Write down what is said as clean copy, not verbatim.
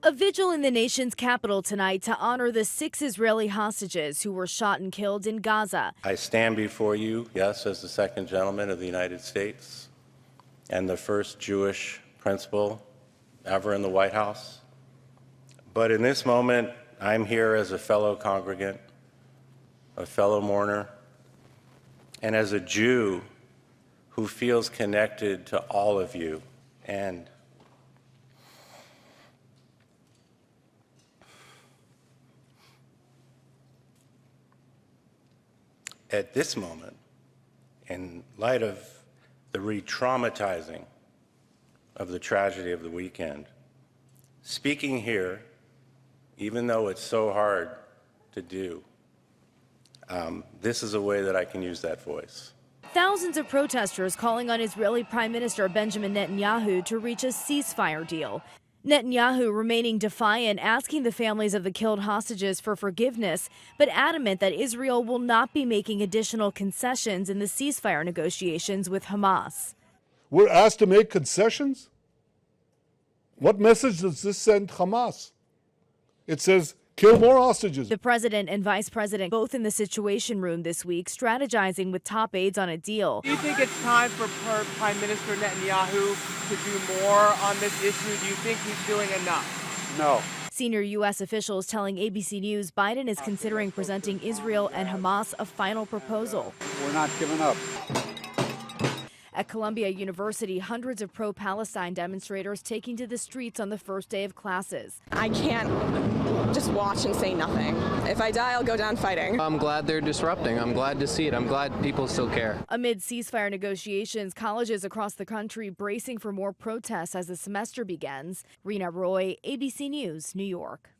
A vigil in the nation's capital tonight to honor the 6 Israeli hostages who were shot and killed in Gaza. I stand before you, yes, as the second gentleman of the United States and the first Jewish principal ever in the White House. But in this moment, I'm here as a fellow congregant, a fellow mourner, and as a Jew who feels connected to all of you. And at this moment, in light of the re-traumatizing of the tragedy of the weekend, speaking here, even though it's so hard to do, this is a way that I can use that voice. Thousands of protesters calling on Israeli Prime Minister Benjamin Netanyahu to reach a ceasefire deal. Netanyahu remaining defiant, asking the families of the killed hostages for forgiveness, but adamant that Israel will not be making additional concessions in the ceasefire negotiations with Hamas. We're asked to make concessions? What message does this send Hamas? It says, kill more hostages. The president and vice president both in the Situation Room this week, strategizing with top aides on a deal. Do you think it's time for Prime Minister Netanyahu to do more on this issue? Do you think he's doing enough? No. Senior U.S. officials telling ABC News Biden is considering presenting Israel and Hamas a final proposal. We're not giving up. At Columbia University, hundreds of pro-Palestine demonstrators taking to the streets on the first day of classes. I can't just watch and say nothing. If I die, I'll go down fighting. I'm glad they're disrupting. I'm glad to see it. I'm glad people still care. Amid ceasefire negotiations, colleges across the country bracing for more protests as the semester begins. Rena Roy, ABC News, New York.